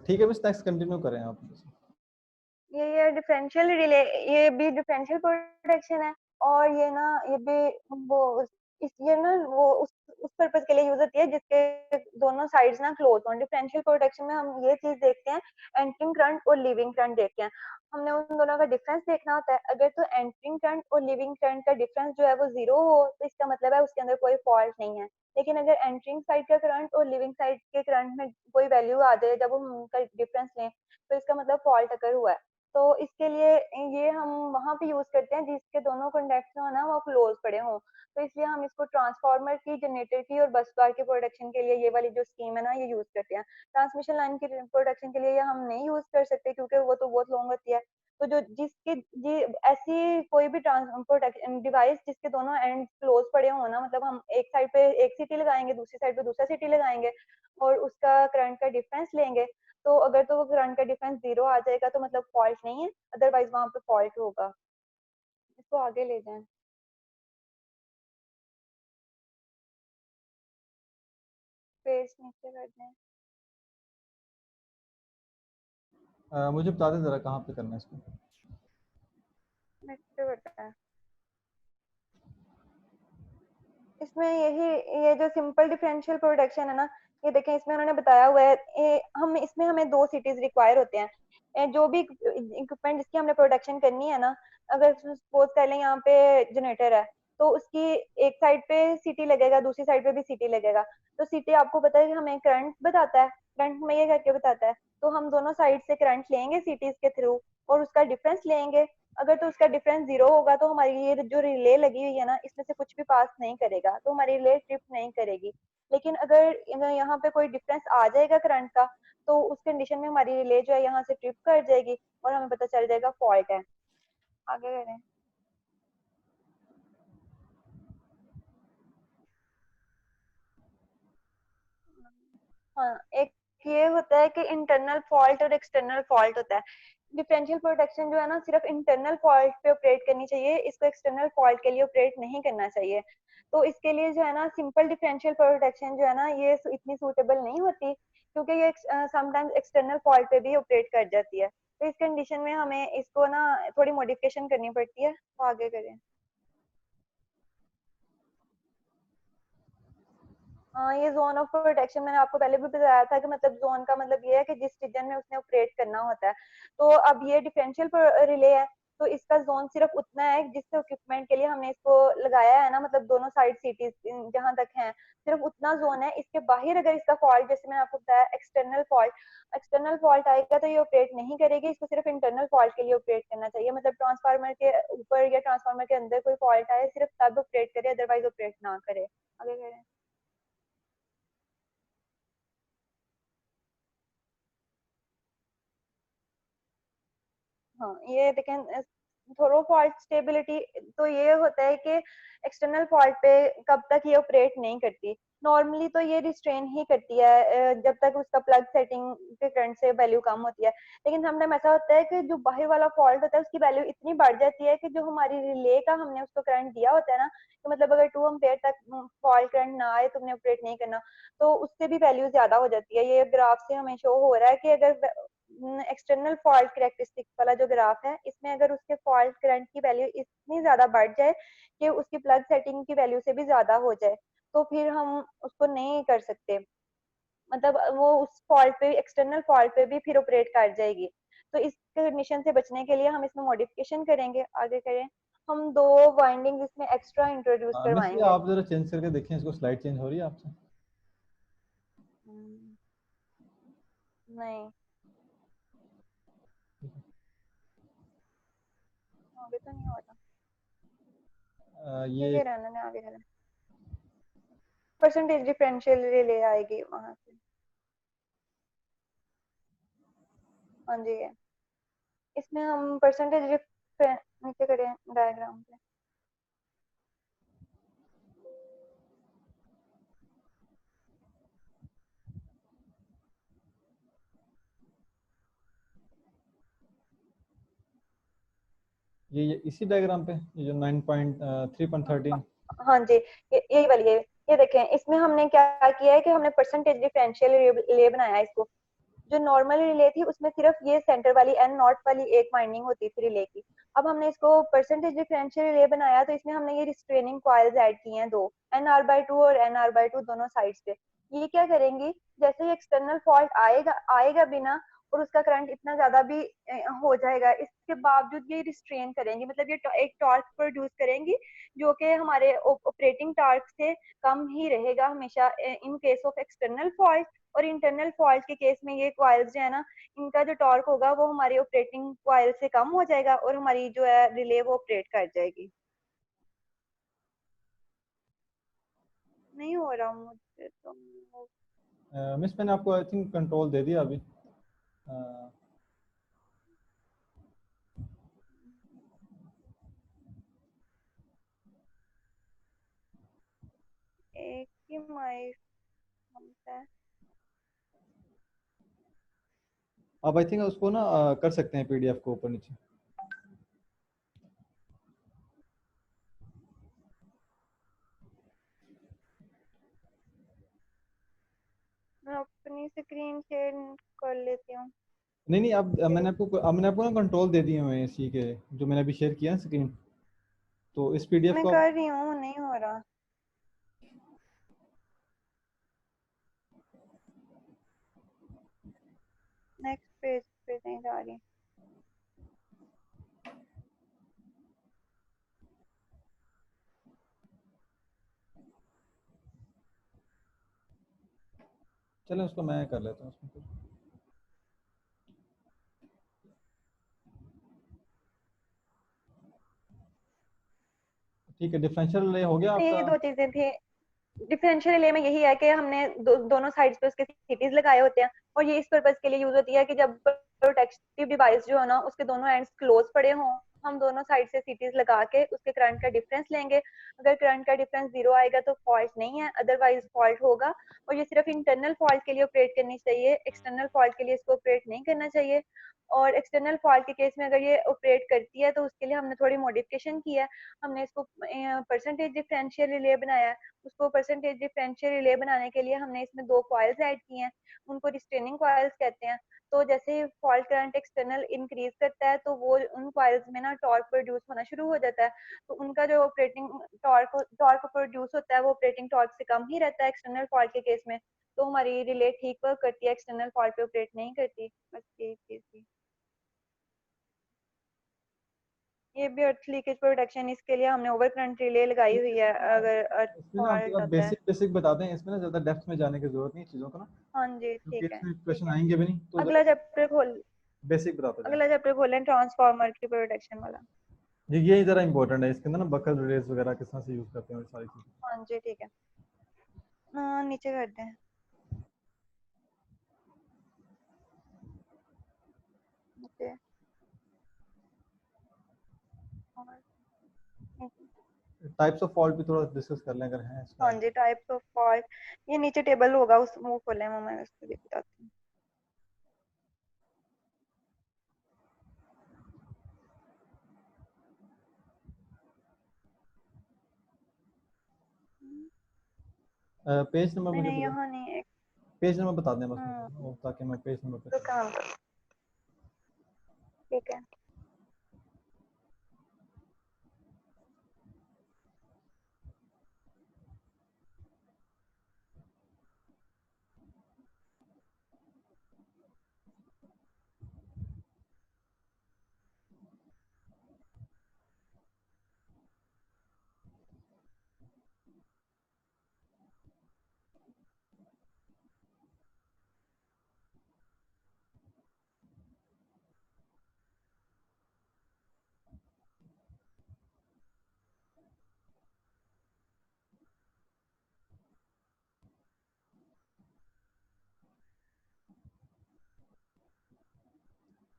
ठीक है, बस नेक्स्ट कंटिन्यू करें आप। ये डिफरेंशियल रिले, ये भी डिफरेंशियल प्रोटेक्शन है, और ये ना ये भी वो ये ना वो उस पर्पज के लिए यूज होती है जिसके दोनों साइड्स ना क्लोज हों। डिफरेंशियल प्रोटेक्शन में हम ये चीज देखते हैं, एंटरिंग करंट और लीविंग करंट देखते हैं। हमने उन दोनों का डिफरेंस देखना होता है। अगर तो एंटरिंग करंट और लीविंग करंट का डिफरेंस जो है वो 0 हो, तो इसका मतलब है उसके अंदर कोई फॉल्ट नहीं है। लेकिन अगर एंटरिंग साइड का करंट और लिविंग साइड के करंट में कोई वैल्यू आ जाए जब हम उनका डिफरेंस लें, तो इसका मतलब फॉल्ट अकर हुआ है। तो इसके लिए ये हम वहां पे यूज करते हैं जिसके दोनों कंडक्टर हो ना वो क्लोज पड़े हों। तो इसलिए हम इसको ट्रांसफार्मर की, जनरेटर की और बस बार की प्रोडक्शन के लिए ये वाली जो स्कीम है ना ये यूज करते हैं। ट्रांसमिशन लाइन की प्रोडक्शन के लिए ये हम नहीं यूज कर सकते क्योंकि वो तो बहुत लॉन्ग होती है। तो जो जिसके जी ऐसी कोई भी ट्रांसपोर्ट डिवाइस जिसके दोनों एंड क्लोज पड़े हो ना, मतलब हम एक साइड पे एक सिटी लगाएंगे, दूसरी साइड पे दूसरा सिटी लगाएंगे और उसका करंट का डिफरेंस लेंगे, तो अगर तो वो करंट का डिफरेंस 0 आ जाएगा तो मतलब फॉल्ट नहीं है, अदरवाइज वहां पे फॉल्ट होगा। इसको आगे ले जाएं। पेज नीचे कर दें। मुझे बता दें जरा कहाँ पे करना है इसको। नीचे बताएं। इसमें यही, ये जो सिंपल डिफरेंशियल प्रोडक्शन है ना, ये देखें इसमें उन्होंने बताया हुआ है, हम इसमें हमें 2 सिटीज रिक्वायर होते हैं। जो भी इक्विपमेंट जिसकी हमने प्रोडक्शन करनी है ना, अगर सपोज कर लें यहाँ पे जनरेटर है, तो उसकी एक साइड पे सिटी लगेगा, दूसरी साइड पे भी सिटी लगेगा। तो सिटी आपको पता है कि हमें करंट बताता है, करंट में ये करके बताता है। तो हम दोनों साइड से करंट लेंगे सिटीज के थ्रू और उसका डिफरेंस लेंगे। अगर तो उसका डिफरेंस 0 होगा तो हमारी ये जो रिले लगी हुई है ना, इसमें से कुछ भी पास नहीं करेगा, तो हमारी रिले ट्रिप नहीं करेगी। लेकिन अगर यहाँ पे कोई डिफरेंस आ जाएगा करंट का, तो उस कंडीशन में हमारी रिले जो है यहाँ से ट्रिप कर जाएगी और हमें पता चल जाएगा फॉल्ट है। आगे करें। हाँ, एक ये होता है कि इंटरनल फॉल्ट और एक्सटर्नल फॉल्ट होता है। डिफरेंशियल प्रोटेक्शन जो है ना सिर्फ इंटरनल फॉल्ट पे ऑपरेट करनी चाहिए, इसको एक्सटर्नल फॉल्ट के लिए ऑपरेट नहीं करना चाहिए। तो इसके लिए जो है ना सिंपल डिफरेंशियल प्रोटेक्शन जो है ना ये इतनी सूटेबल नहीं होती, क्योंकि ये समटाइम्स एक्सटर्नल फॉल्ट पे भी ऑपरेट कर जाती है। तो इस कंडीशन में हमें इसको ना थोड़ी मॉडिफिकेशन करनी पड़ती है। तो आगे करें। हाँ, ये जोन ऑफ प्रोटेक्शन मैंने आपको पहले भी बताया था कि मतलब जोन का मतलब ये है कि जिस रीजन में उसने ऑपरेट करना होता है। तो अब ये डिफरेंशियल रिले है, तो इसका जोन सिर्फ उतना है जिस इक्विपमेंट के लिए हमने इसको लगाया है ना, मतलब दोनों साइड सिटीज जहां तक हैं, सिर्फ उतना जोन है। इसके बाहर अगर इसका फॉल्ट, जैसे मैंने आपको बताया एक्सटर्नल फॉल्ट आएगा तो ये ऑपरेट नहीं करेगी, इसको सिर्फ इंटरनल फॉल्ट के लिए ऑपरेट करना चाहिए। मतलब ट्रांसफार्मर के ऊपर या ट्रांसफार्मर के अंदर कोई फॉल्ट आए सिर्फ तब ऑपरेट करे, अदरवाइज ऑपरेट ना करे। आगे करें। हाँ, ये देखें थोरो फॉल्ट स्टेबिलिटी, तो ये होता है कि एक्सटर्नल फॉल्ट पे कब तक ये ऑपरेट नहीं करती। नॉर्मली तो ये रिस्ट्रेन ही करती है जब तक उसका प्लग सेटिंग के करंट से वैल्यू कम होती है। लेकिन समटाइम ऐसा होता है कि जो बाहर वाला फॉल्ट होता है उसकी वैल्यू इतनी बढ़ जाती है कि जो हमारी रिले का हमने उसको करंट दिया होता है ना, तो मतलब अगर 2 एम्पेयर तक फॉल्ट करंट ना आए, तुमने ऑपरेट नहीं करना, तो उससे भी वैल्यू ज्यादा हो जाती है। ये ग्राफ से हमें शो हो रहा है कि अगर एक्सटर्नल फॉल्ट करेक्टरिस्टिक्स वाला जो ग्राफ है, इसमें अगर उसके फॉल्ट करंट की वैल्यू इतनी ज्यादा बढ़ जाए कि उसकी प्लग सेटिंग की वैल्यू से भी ज्यादा हो जाए, तो फिर हम उसको नहीं कर सकते। मतलब वो उस फॉल्ट पे, एक्सटर्नल फॉल्ट पे भी फिर ऑपरेट कर जाएगी। तो इस कंडीशन से बचने के लिए हम इसमें मॉडिफिकेशन करेंगे। आगे करें। हम 2 वाइंडिंग इसमें एक्स्ट्रा इंट्रोड्यूस मिस करवाएंगे। आप जरा चेंज करके देखें इसको, स्लाइड चेंज हो रही है आपसे? नहीं, आगे तो नहीं हो रहा। ठीक ये है, रहने दें, आगे करें। परसेंटेज डिफरेंशियल ले आएगी वहां से। हाँ जी है। इसमें हम परसेंटेज नीचे करें डायग्राम पे। ये इसी डायग्राम पे ये जो 9.3.13। हाँ जी, यही वाली है। ये देखें, इसमें हमने क्या किया है कि हमने परसेंटेज डिफरेंशियल रिले बनाया है इसको। जो नॉर्मल रिले थी उसमें सिर्फ ये सेंटर वाली एन नॉट वाली एक वाइंडिंग होती थी रिले की। अब हमने इसको परसेंटेज डिफरेंशियल रिले बनाया, तो इसमें हमने ये रिस्ट्रेनिंग कॉइल्स ऐड की हैं, दो, NR/2 और NR/2 दोनों साइड्स पे। ये क्या करेंगी, जैसे ही एक्सटर्नल फॉल्ट आएगा आएगा भी ना, और उसका करंट इतना ज्यादा भी हो जाएगा, इसके बावजूद ये रिस्ट्रेन करेंगी, मतलब ये एक टॉर्क प्रोड्यूस करेंगी जो कि हमारे ऑपरेटिंग टॉर्क से कम ही रहेगा हमेशा in case of external fault. और इंटरनल फॉल्ट के केस में ये कॉइल्स जो है ना, इनका जो टॉर्क होगा वो हमारी ऑपरेटिंग कॉइल से कम हो जाएगा और हमारी जो है रिले वो ऑपरेट कर जाएगी। नहीं हो रहा मुझसे तो। मिस मैंने आपको आई थिंक कंट्रोल दे दिया अभी। एक ही माइक है। आप आई थिंक उसको ना कर सकते हैं PDF को ऊपर नीचे। मैं अपनी स्क्रीन शेयर कर लेती हूँ। नहीं नहीं, अब मैंने आपको ना कंट्रोल दे दिए हुए हैं इसी के, जो मैंने अभी शेयर किया है स्क्रीन। तो इस PDF मैं को आप कर रही हूँ, नहीं हो रहा। नेक्स्ट पेज पे नहीं जा रही। चलें उसको मैं कर लेता हूँ उसमें कुछ। ठीक है, डिफरेंशियल ले हो गया ये आपका। दो चीजें थी। डिफरेंशियल रिले में यही है कि हमने दोनों साइड्स पे उसके सीटीज लगाए होते हैं, और ये इस पर्पज के लिए यूज होती है कि जब प्रोटेक्टिव डिवाइस जो है ना उसके दोनों एंड्स क्लोज पड़े हों, हम दोनों साइड से सीटीज लगा के उसके करंट का डिफरेंस लेंगे। अगर करंट का डिफरेंस 0 आएगा तो फॉल्ट नहीं है, अदरवाइज फॉल्ट होगा। और ये सिर्फ इंटरनल फॉल्ट के लिए ऑपरेट करनी चाहिए, एक्सटर्नल फॉल्ट के लिए इसको ऑपरेट नहीं करना चाहिए। और एक्सटर्नल फॉल्ट के केस में अगर ये ऑपरेट करती है तो उसके लिए हमने थोड़ी मॉडिफिकेशन की है। हमने इसको परसेंटेज डिफरेंशियल रिले बनाया है। उसको परसेंटेज डिफरेंशियल रिले बनाने के लिए हमने इसमें दो कॉइल्स ऐड किए हैं, उनको रिस्ट्रेनिंग कॉइल्स कहते हैं। तो जैसे फॉल्ट करंट एक्सटर्नल इंक्रीज करता है तो वो उन कॉइल्स में ना टॉर्क प्रोड्यूस होना शुरू हो जाता है। तो उनका जो ऑपरेटिंग टॉर्क प्रोड्यूस होता है वो ऑपरेटिंग टॉर्क से कम ही रहता है एक्सटर्नल फॉल्ट के केस में। तो हमारी रिले ठीक वर्क करती है, एक्सटर्नल फॉल्ट पे ऑपरेट नहीं करती। बस यही चीज थी। ये भी अर्थ लीकेज प्रोटेक्शन, इसके लिए हमने ओवर करंट रिले लगाई हुई है अगर अर्थ इसमें ना फॉल्ट आप होता है। बेसिक बेसिक बता दें, इसमें ना ज़्यादा डेप्थ में जाने की जरूरत नहीं है चीज़ों को ना, हाँ जी, क्योंकि ठीक है, इसमें ठीक क्वेश्चन है। आएंगे भी नहीं, तो अगला चैप्टर खोल बेसिक बताते जाएं। अगला चैप्टर खोलें, ट्रांसफार्मर की प्रोटेक्शन वाला। ये ज़रा इंपॉर्टेंट है, इसके अंदर ना बकल रिलेज वगैरह किस तरह से यूज़ करते हैं और सारी चीज़ें। हाँ जी, ठीक है। हाँ, नीचे कर दें। नीचे। और नीचे। टाइप्स ऑफ फॉल्ट भी थोड़ा डिस्कस कर लें अगर हैं हाँ इसमें। जी, टाइप्स ऑफ फॉल्ट। ये नीचे टेबल होगा, उस वो खोलें, वो मैं उसको भी बताती हूँ। पेज नंबर नहीं मुझे नहीं, बता, यहाँ नहीं। एक पेज नंबर बता दें बस मुझे, हम्म, ताकि मैं पेज नंबर पे तो चलूँ। काम करो। ठीक है।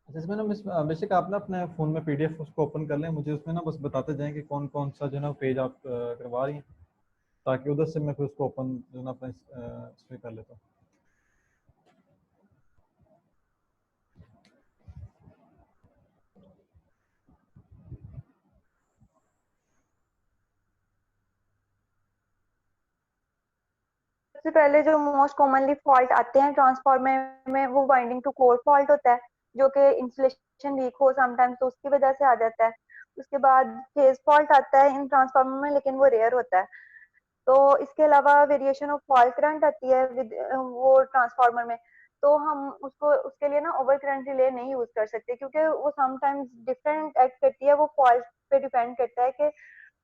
अच्छा, इसमें ना बेशक आप ना अपने फ़ोन में PDF उसको ओपन कर लें, मुझे उसमें ना बस बताते जाएं कि कौन कौन सा जो है ना पेज आप करवा रही हैं, ताकि उधर से मैं फिर उसको ओपन जो है ना अपने इस पे कर लेता हूँ। सबसे पहले जो मोस्ट कॉमनली फॉल्ट आते हैं ट्रांसफार्मर में वो वाइंडिंग टू कोर फॉल्ट होता है, जो कि इंसुलेशन वीक हो समटाइम्स तो उसकी वजह से आ जाता है। उसके बाद फेज फॉल्ट आता है इन ट्रांसफार्मर में, लेकिन वो रेयर होता है। तो इसके अलावा वेरिएशन ऑफ फॉल्ट करंट आती है विद वो ट्रांसफार्मर में। तो हम उसको उसके लिए ना ओवर करंट रिले नहीं यूज कर सकते, क्योंकि वो समटाइम्स डिफरेंट एक्ट करती है। वो फॉल्ट पे डिपेंड करता है कि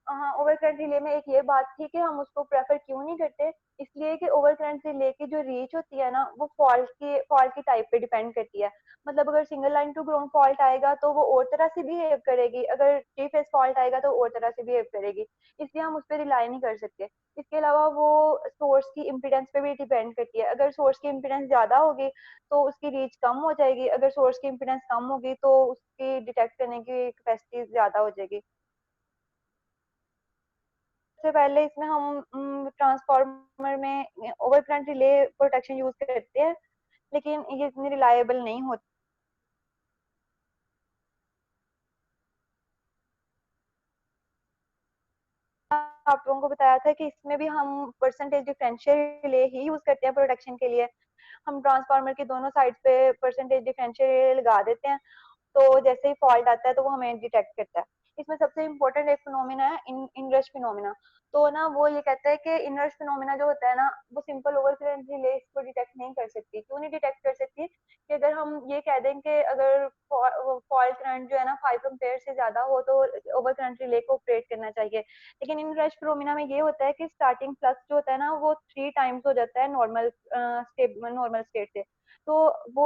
हाँ, ओवर करंट रिले में एक ये बात थी कि हम उसको प्रेफर क्यों नहीं करते, इसलिए कि ओवर करंट रिले की जो रीच होती है ना वो फॉल्ट की टाइप पे डिपेंड करती है। मतलब अगर single line to ground fault आएगा तो वो और तरह से बिहेव करेगी, अगर थ्री फेज फॉल्ट आएगा तो और तरह से बिहेव करेगी, इसलिए हम उस पर रिलाई नहीं कर सकते। इसके अलावा वो सोर्स की इम्पिडेंस पे भी डिपेंड करती है। अगर सोर्स की इम्पिडेंस ज्यादा होगी तो उसकी रीच कम हो जाएगी, अगर सोर्स की इम्पिडेंस कम होगी तो उसकी डिटेक्ट करने की कैपेसिटी ज्यादा हो जाएगी। सबसे पहले इसमें हम ट्रांसफार्मर में over current relay protection use करते हैं, लेकिन ये इतनी रिलायबल नहीं होती। आप लोगों को बताया था कि इसमें भी हम परसेंटेज डिफरेंशियल रिले ही यूज करते हैं प्रोटेक्शन के लिए। हम ट्रांसफार्मर की दोनों साइड पे परसेंटेज डिफरेंशियल रिले लगा देते हैं, तो जैसे ही फॉल्ट आता है तो वो हमें डिटेक्ट करता है। इसमें सबसे इम्पोर्टेंट एक फिनोमिना है इनरश फिनोमिना। तो ना वो ये कहता है कि इनरश फिनोमिना जो होता है ना वो सिंपल ओवर करंट रिले इसको डिटेक्ट नहीं कर सकती। क्यों नहीं डिटेक्ट कर सकती? कि अगर हम ये कह दें कि अगर फॉल्ट करंट जो है ना 5 एम्पेयर से ज्यादा हो तो ओवर करंट रिले को ऑपरेट करना चाहिए। लेकिन इनरश फिनोमिना में ये होता है कि स्टार्टिंग फ्लक्स जो होता है ना वो 3 टाइम्स हो जाता है नॉर्मल स्टेट से। तो वो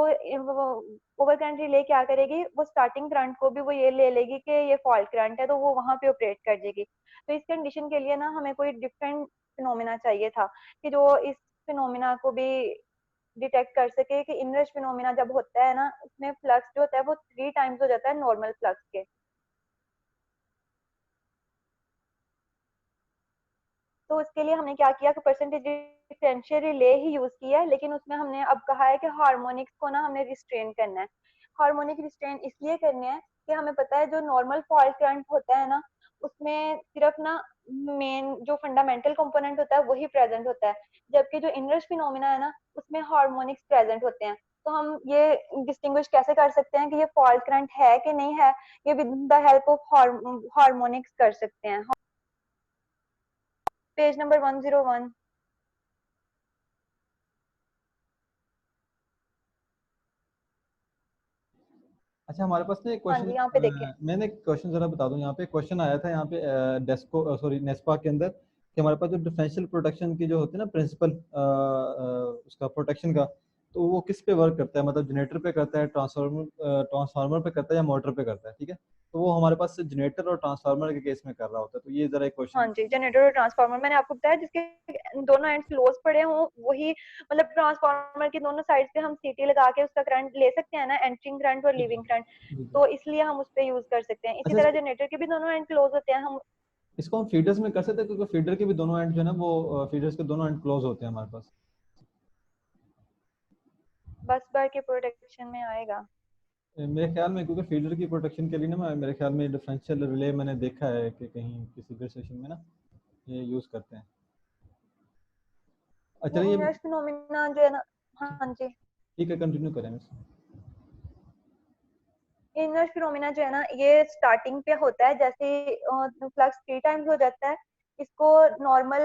ओवर करंट रिले क्या करेगी, वो स्टार्टिंग करंट को भी वो ये ले लेगी कि ये फॉल्ट करंट है, तो वो वहां पे ऑपरेट कर देगी। तो इस कंडीशन के लिए ना हमें कोई डिफरेंट फिनोमिना चाहिए था कि जो इस फिनोमिना को भी डिटेक्ट कर सके कि इनरश फिनोमिना जब होता है ना उसमें फ्लक्स जो होता है वो 3 टाइम्स हो जाता है नॉर्मल फ्लक्स के। तो उसके लिए हमने क्या किया कि परसेंटेज डिफरेंशियल रिले ही यूज किया है, लेकिन उसमें हमने अब कहा है कि हार्मोनिक्स को ना हमने रिस्ट्रेन करना है। हार्मोनिक रिस्ट्रेन इसलिए करने हैं कि हमें पता है जो नॉर्मल फॉल्ट करंट होता है ना उसमें सिर्फ ना मेन जो फंडामेंटल कंपोनेंट होता है वही प्रेजेंट होता है, जबकि जो इनरश फिनोमिना है ना उसमें हार्मोनिक्स प्रेजेंट होते हैं। तो हम ये डिस्टिंग्विश कैसे कर सकते हैं कि ये फॉल्ट करंट है कि नहीं है, ये with the help of harmonics कर सकते हैं। Page number 101। अच्छा, हमारे पास ना एक हाँ क्वेश्चन, जी, यहाँ पे देखिए। मैंने एक क्वेश्चन जरा बता दूं। यहाँ पे क्वेश्चन आया था यहाँ पे डेस्को सॉरी नेस्पा के अंदर कि हमारे पास जो डिफरेंशियल प्रोटेक्शन की जो होती है ना प्रिंसिपल उसका प्रोटेक्शन का, तो वो किस पे वर्क करता है? मतलब जनरेटर पे करता है, ट्रांसफार्मर पे करता है, या मोटर पे करता है? ठीक है, तो वो हमारे पास जनरेटर और ट्रांसफार्मर के केस में कर रहा होता है। तो ये जरा एक हाँ क्वेश्चन। जी, जनरेटर और ट्रांसफार्मर मैंने आपको बताया जिसके दोनों एंड क्लोज पड़े हों वही, मतलब ट्रांसफार्मर की दोनों साइड पे हम सीटी लगा के उसका करंट ले सकते हैं ना, एंटरिंग करंट और जी लीविंग करंट। जी। तो इसलिए हम उस पर यूज कर सकते हैं। इसी अच्छा, तरह जनरेटर के भी दोनों एंड क्लोज होते हैं। हम इसको हम फीडर्स में कर सकते हैं, क्योंकि फीडर के भी दोनों एंड जो है ना वो फीडर्स के दोनों एंड क्लोज होते हैं हमारे पास। बस बार के प्रोटेक्शन में आएगा। मेरे ख्याल में, क्योंकि फीडर की प्रोटेक्शन के लिए ना मेरे ख्याल में डिफरेंशियल रिले मैंने देखा है कि कहीं किसी भी स्टेशन में ना ये यूज करते हैं। अच्छा, ये ये इनवर्स फिनोमिना जो है ना, ठीक हाँ जी, ठीक है, कंटिन्यू करें इसको। इनवर्स फिनोमिना जो है ना ये स्टार्टिंग पे होता है जैसे फ्लक्स 3 टाइम्स हो जाता है। इसको नॉर्मल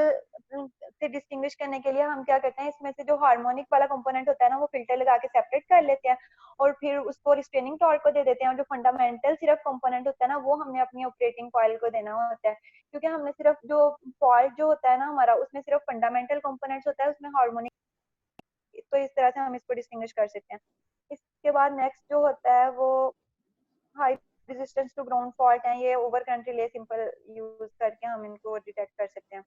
से डिस्टिंग्विश करने के लिए हम क्या करते हैं, इसमें से जो हार्मोनिक वाला कंपोनेंट होता है ना वो फिल्टर लगा के सेपरेट कर लेते हैं और फिर उसको रिस्ट्रेनिंग टॉर्क को दे देते हैं। और जो फंडामेंटल सिर्फ कंपोनेंट होता है ना वो हमने अपनी ऑपरेटिंग कॉइल को देना होता है, क्योंकि हमने सिर्फ जो फॉल्ट जो होता है ना हमारा उसमें सिर्फ फंडामेंटल कंपोनेंट्स होता है, उसमें हार्मोनिक। तो इस तरह से हम इसको डिस्टिंग्विश कर सकते हैं। इसके बाद नेक्स्ट जो होता है वो high resistance to ground fault है। ये over current relay simple use करके हम इनको डिटेक्ट कर सकते हैं।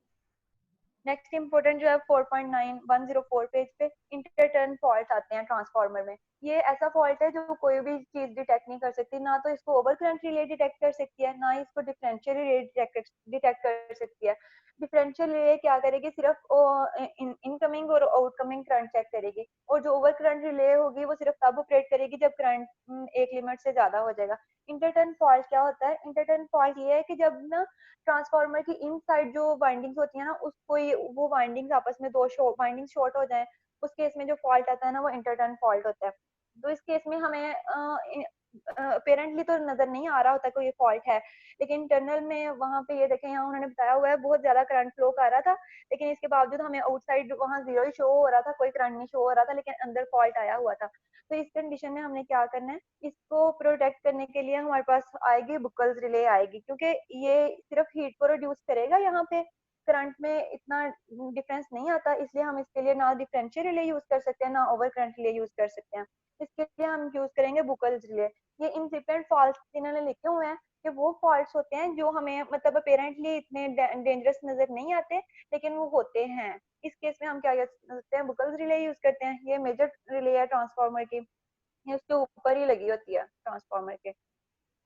नेक्स्ट इंपॉर्टेंट जो है 4.9104 पेज पे इंटरटर्न फॉल्ट आते हैं ट्रांसफार्मर में। ये ऐसा फॉल्ट है जो कोई भी चीज डिटेक्ट नहीं कर सकती, ना तो इसको ओवर करंट रिले डिटेक्ट कर सकती है ना ही इसको डिफरेंशियल रिले डिटेक्ट कर सकती है। डिफरेंशियल रिले क्या करेगी, सिर्फ इनकमिंग और आउटकमिंग करंट चेक करेगी, और जो ओवर करंट रिले होगी वो सिर्फ तब ऑपरेट करेगी जब करंट एक लिमिट से ज्यादा हो जाएगा। इंटरटर्न फॉल्ट क्या होता है? इंटरटर्न फॉल्ट ये है कि जब ना ट्रांसफार्मर की इन साइड जो वाइंडिंग्स होती है ना उसको वो वाइंडिंग्स आपस में दो वाइंडिंग शॉर्ट हो जाए, उस केस में जो फॉल्ट आता है ना वो इंटरटर्न फॉल्ट होता है। तो इस केस में हमें अपेरेंटली तो नजर नहीं आ रहा होता कोई फॉल्ट है, लेकिन इंटरनल में वहां पे ये देखें, यहाँ उन्होंने बताया हुआ है बहुत ज्यादा करंट फ्लो कर रहा था, लेकिन इसके बावजूद हमें आउटसाइड वहां जीरो ही शो हो रहा था, कोई करंट नहीं शो हो रहा था, लेकिन अंदर फॉल्ट आया हुआ था। तो इस कंडीशन में हमने क्या करना है, इसको प्रोटेक्ट करने के लिए हमारे पास आएगी बुकल्स रिले आएगी, क्योंकि ये सिर्फ हीट को रिड्यूस करेगा, यहाँ पे करंट में इतना डिफरेंस नहीं आता, इसलिए हम इसके लिए ना डिफरेंशियल रिले यूज कर सकते हैं ना ओवर करंट रिले यूज कर सकते हैं। इसके लिए हम यूज करेंगे बुकल्स रिले। ये इंसिपिएंट फॉल्ट इन्होंने लिखे हुए हैं कि वो फॉल्ट्स होते हैं जो हमें मतलब अपेरेंटली इतने डेंजरस नजर नहीं आते, लेकिन वो होते हैं। इस केस में हम क्या करते हैं, बुकल्स रिले यूज करते हैं। ये मेजर रिले है ट्रांसफार्मर की, ये उसके ऊपर ही लगी होती है ट्रांसफार्मर के।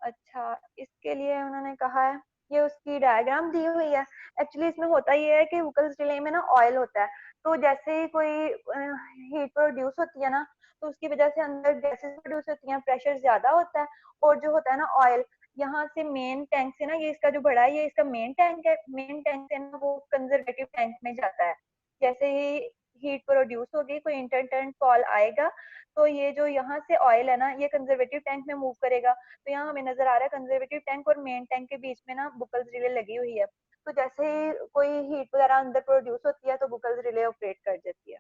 अच्छा, इसके लिए उन्होंने कहा है, ये उसकी डायग्राम दी हुई है। एक्चुअली इसमें होता ये है कि व्हीकल्स रिले में ना ऑयल होता है, तो जैसे ही कोई हीट प्रोड्यूस होती है ना, तो उसकी वजह से अंदर गैसेस प्रोड्यूस होती हैं, प्रेशर ज्यादा होता है, और जो होता है ना ऑयल, यहाँ से मेन टैंक से ना, ये इसका जो बड़ा है ये इसका मेन टैंक है, मेन टैंक से ना वो कंजर्वेटिव टैंक में जाता है। जैसे ही हीट प्रोड्यूस होगी, कोई इंटरटर्न फॉल आएगा, तो ये जो यहाँ से ऑयल है ना, ये कंजर्वेटिव टैंक में मूव करेगा। तो यहाँ हमें नजर आ रहा है कंजर्वेटिव टैंक और मेन टैंक के बीच में ना बुकल्स रिले लगी हुई है। तो जैसे ही कोई हीट वगैरह अंदर प्रोड्यूस होती है तो बुकल्स रिले ऑपरेट कर देती है।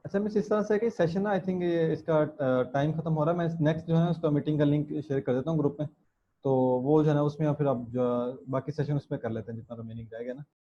अच्छा मिस, इस तरह से कि सेशन ना, आई थिंक ये इसका टाइम खत्म हो रहा है। मैं नेक्स्ट जो है उसका मीटिंग का लिंक शेयर कर देता हूँ ग्रुप में, तो वो जो है ना उसमें फिर आप जो बाकी सेशन उसमें कर लेते हैं जितना रिमेनिंग रहेगा ना।